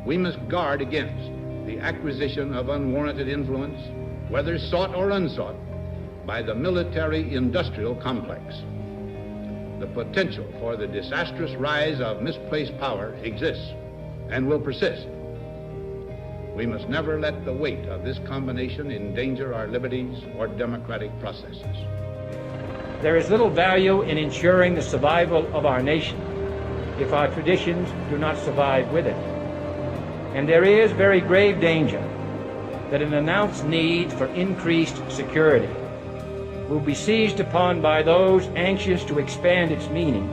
We must guard against the acquisition of unwarranted influence, whether sought or unsought, by the military-industrial complex. The potential for the disastrous rise of misplaced power exists and will persist. We must never let the weight of this combination endanger our liberties or democratic processes. There is little value in ensuring the survival of our nation if our traditions do not survive with it. And there is very grave danger that an announced need for increased security will be seized upon by those anxious to expand its meaning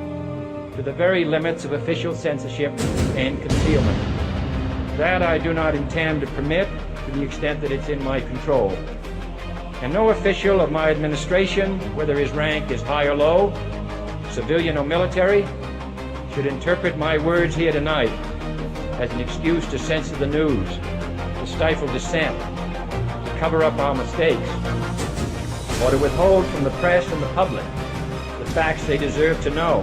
to the very limits of official censorship and concealment. That I do not intend to permit to the extent that it's in my control. And no official of my administration, whether his rank is high or low, civilian or military, should interpret my words here tonight as an excuse to censor the news, to stifle dissent, to cover up our mistakes, or to withhold from the press and the public the facts they deserve to know.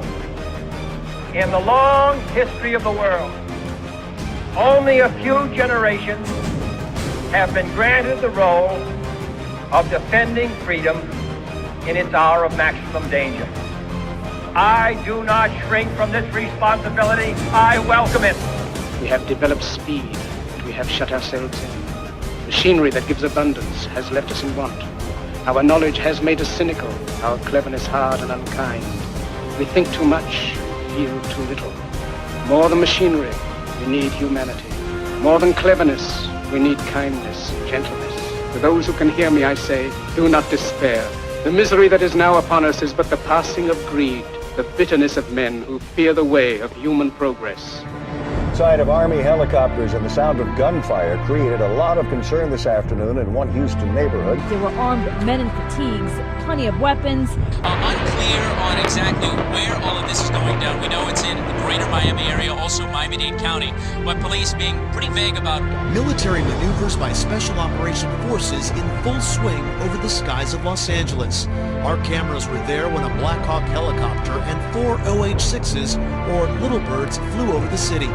In the long history of the world, only a few generations have been granted the role of defending freedom in its hour of maximum danger. I do not shrink from this responsibility. I welcome it. We have developed speed, and we have shut ourselves in. Machinery that gives abundance has left us in want. Our knowledge has made us cynical, our cleverness hard and unkind. We think too much, feel too little. More than machinery, we need humanity. More than cleverness, we need kindness, gentleness. To those who can hear me, I say, do not despair. The misery that is now upon us is but the passing of greed, the bitterness of men who fear the way of human progress. Sight of Army helicopters and the sound of gunfire created a lot of concern this afternoon in one Houston neighborhood. There were armed men in fatigues, plenty of weapons. Unclear on exactly where all of this is going down. We know it's in the greater Miami area, also Miami-Dade County, but police being pretty vague about military maneuvers by Special Operation Forces in full swing over the skies of Los Angeles. Our cameras were there when a Black Hawk helicopter and 4 OH-6s, or Little Birds, flew over the city.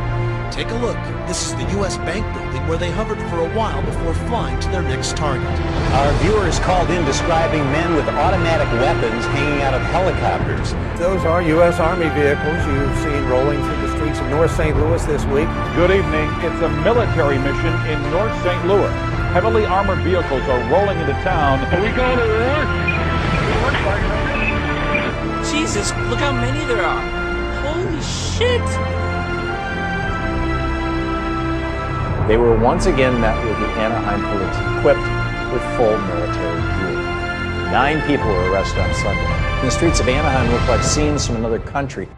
Take a look. This is the U.S. Bank building where they hovered for a while before flying to their next target. Our viewers called in describing men with automatic weapons hanging out of helicopters. Those are U.S. Army vehicles you've seen rolling through the streets of North St. Louis this week. Good evening. It's a military mission in North St. Louis. Heavily armored vehicles are rolling into town. Are we going to war? Jesus, look how many there are. Holy shit! They were once again met with the Anaheim police equipped with full military gear. 9 people were arrested on Sunday. The streets of Anaheim look like scenes from another country.